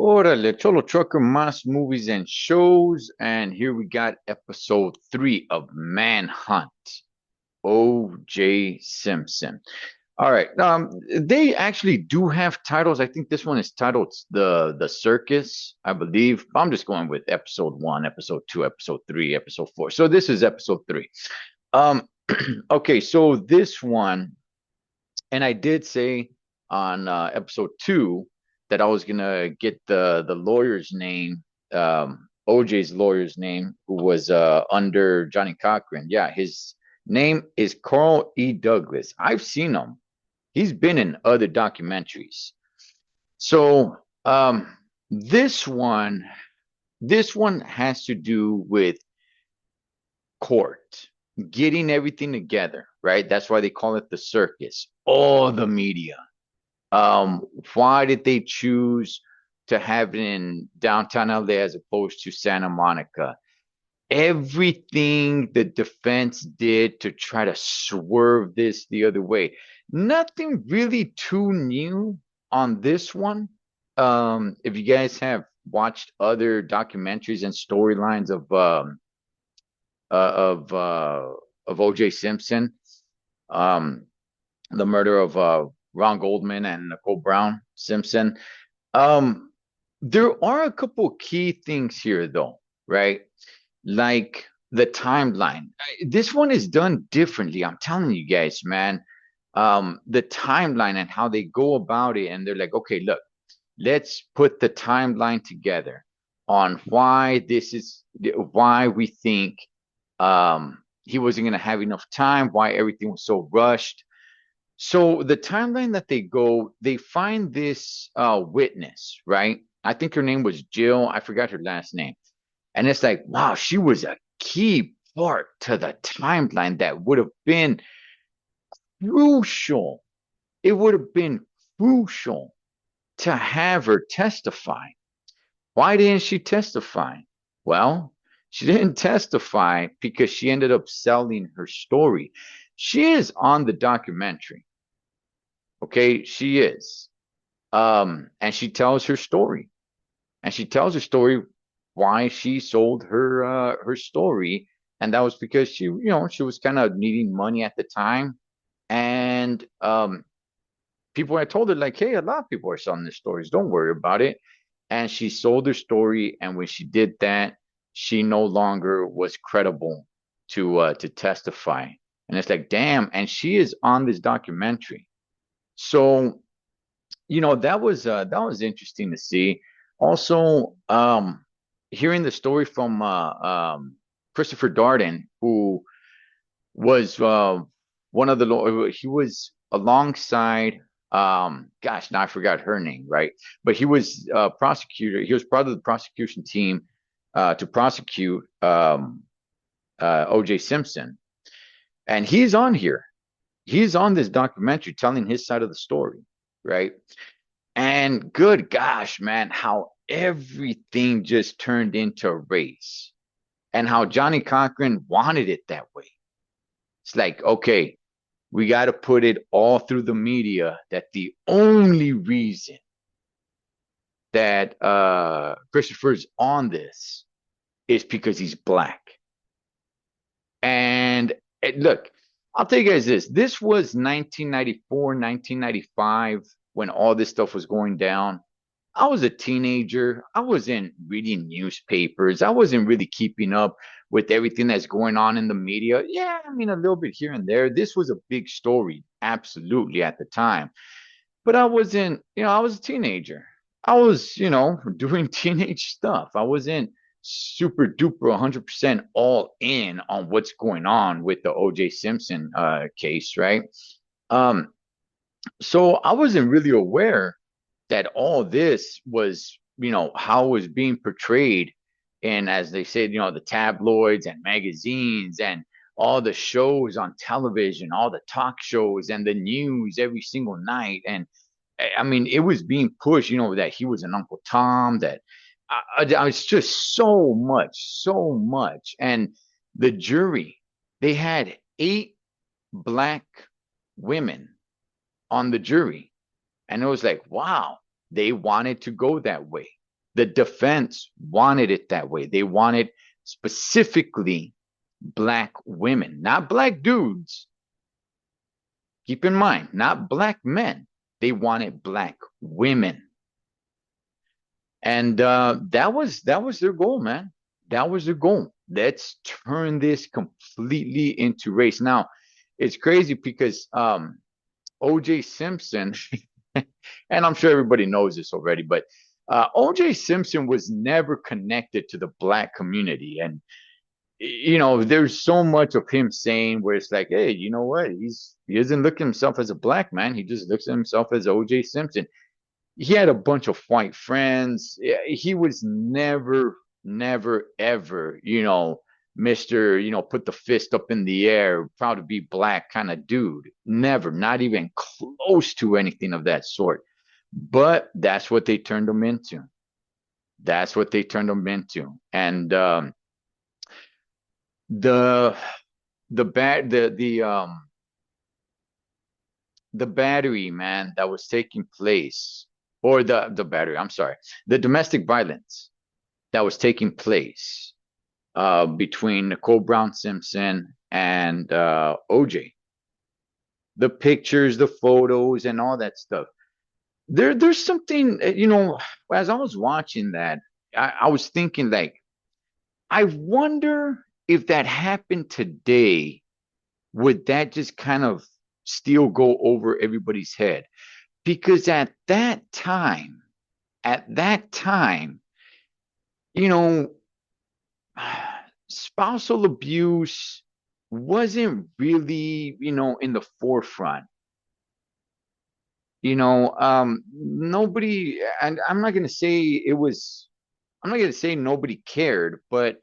Órale, Cholo Trucker, Más Movies and Shows. And here we got episode 3 of Manhunt, O.J. Simpson. All right. They actually do have titles. I think this one is titled The Circus, I believe. I'm just going with episode 1, episode 2, episode 3, episode 4. So this is episode 3. Um, okay, so this one, and I did say on episode 2 that I was gonna get the lawyer's name, OJ's lawyer's name, who was under Johnny Cochran. Yeah, his name is Carl E. Douglas. I've seen him. He's been in other documentaries. So this one, this one has to do with court, getting everything together, right? That's why they call it the circus. All the media. Why did they choose to have it in downtown LA as opposed to Santa Monica? Everything the defense did to try to swerve this the other way. Nothing really too new on this one. If you guys have watched other documentaries and storylines uh, of uh, of O.J. Simpson, um, the murder of Ron Goldman and Nicole Brown Simpson. Um, there are a couple key things here, though, right? Like the timeline. This one is done differently. I'm telling you guys, man. The timeline and how they go about it, and they're like, okay, look, let's put the timeline together on why we think he wasn't going to have enough time, why everything was so rushed. So the timeline that they go, they find this witness, right? I think her name was Jill. I forgot her last name. And it's like, wow, she was a key part to the timeline that would have been crucial. It would have been crucial to have her testify. Why didn't she testify? Well, she didn't testify because she ended up selling her story. She is on the documentary. Okay, she is. And she tells her story. And she tells her story why she sold her story. And that was because she was kind of needing money at the time. And people had told her, like, hey, a lot of people are selling their stories. Don't worry about it. And she sold her story. And when she did that, she no longer was credible to testify. And it's like, damn. And she is on this documentary. So that was interesting to see. Also, hearing the story from Christopher Darden, who was one of he was alongside gosh, now I forgot her name, right? But he was prosecutor. He was part of the prosecution team to prosecute O.J. Simpson, and he's on here. He's on this documentary telling his side of the story, right? And good gosh, man, how everything just turned into a race and how Johnny Cochran wanted it that way. It's like, okay, we got to put it all through the media that the only reason that Christopher's on this is because he's black. And look, I'll tell you guys this. This was 1994, 1995 when all this stuff was going down. I was a teenager. I wasn't reading newspapers. I wasn't really keeping up with everything that's going on in the media. Yeah, I mean, a little bit here and there. This was a big story, absolutely, at the time. But I wasn't, I was a teenager. I was, doing teenage stuff. I wasn't super duper 100% all in on what's going on with the OJ Simpson case, right? Um, so I wasn't really aware that all this was, how it was being portrayed. And as they said, the tabloids and magazines and all the shows on television, all the talk shows and the news every single night. And I mean, it was being pushed, that he was an Uncle Tom, that I was just so much, so much. And the jury, they had 8 black women on the jury. And it was like, wow, they wanted to go that way. The defense wanted it that way. They wanted specifically black women, not black dudes. Keep in mind, not black men. They wanted black women. And that was their goal, man. That was their goal. Let's turn this completely into race. Now, it's crazy because O.J. Simpson, and I'm sure everybody knows this already, but O.J. Simpson was never connected to the black community, and there's so much of him saying where it's like, hey, you know what? He doesn't look at himself as a black man. He just looks at himself as O.J. Simpson. He had a bunch of white friends. He was never, never, ever, Mr. Put the fist up in the air, proud to be black kind of dude. Never, not even close to anything of that sort. But that's what they turned him into. That's what they turned him into. And the the bad the battery, man, that was taking place, or the battery, I'm sorry, the domestic violence that was taking place between Nicole Brown Simpson and OJ. The pictures, the photos, and all that stuff. There's something, as I was watching that, I was thinking like, I wonder if that happened today, would that just kind of still go over everybody's head? Because at that time, you know, spousal abuse wasn't really, in the forefront. Nobody, and I'm not gonna say nobody cared, but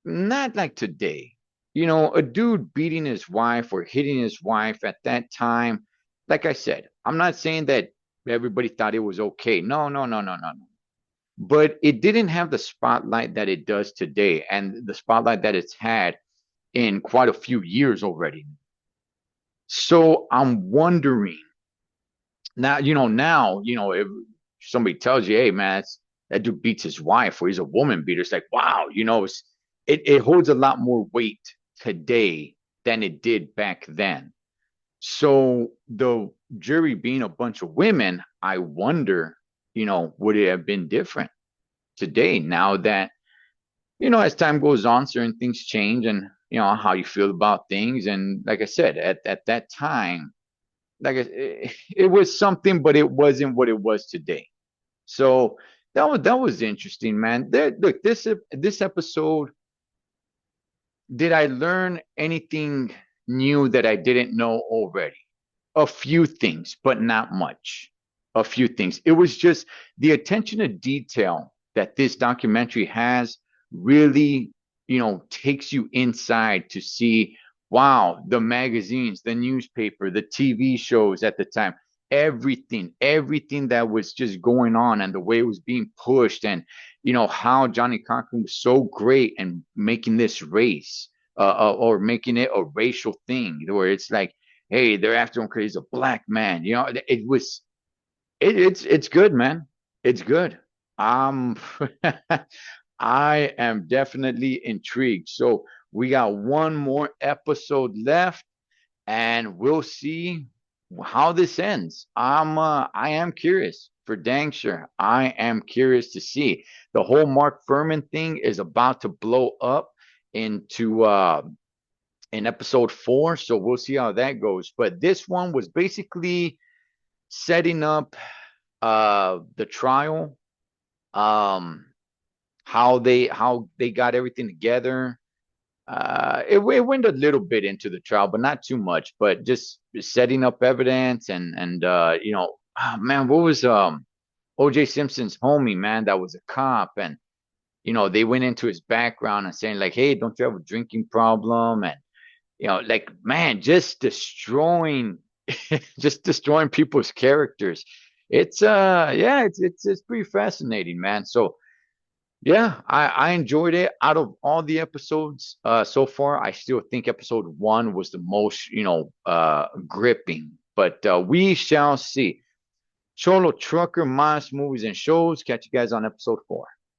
not like today. A dude beating his wife or hitting his wife at that time, like I said, I'm not saying that everybody thought it was okay. No, no, no, no, no, no. But it didn't have the spotlight that it does today and the spotlight that it's had in quite a few years already. So I'm wondering if somebody tells you, hey, man, that dude beats his wife or he's a woman beater, it's like, wow, it holds a lot more weight today than it did back then. So the jury being a bunch of women, I wonder, would it have been different today now that, as time goes on, certain things change and, how you feel about things. And like I said, at that time, it was something, but it wasn't what it was today. So that was interesting, man. Look, this episode, did I learn anything new that I didn't know already? A few things, but not much. A few things. It was just the attention to detail that this documentary has really, takes you inside to see, wow, the magazines, the newspaper, the TV shows at the time, everything that was just going on and the way it was being pushed, and how Johnny Cochran was so great and making this race, or making it a racial thing where it's like, hey, they're after him because he's a black man. It's good, man. It's good. Um, I am definitely intrigued. So we got one more episode left, and we'll see how this ends. I am curious for dang sure. I am curious to see. The whole Mark Furman thing is about to blow up into in episode 4, so we'll see how that goes. But this one was basically setting up the trial, um how they got everything together. It went a little bit into the trial, but not too much, but just setting up evidence, and man, what was OJ Simpson's homie, man, that was a cop, and they went into his background and saying like, hey, don't you have a drinking problem? And like, man, just destroying just destroying people's characters. It's yeah, it's pretty fascinating, man. So yeah, I enjoyed it. Out of all the episodes so far, I still think episode 1 was the most, gripping. But we shall see. Cholo Trucker, M.A.S. movies and shows. Catch you guys on episode 4.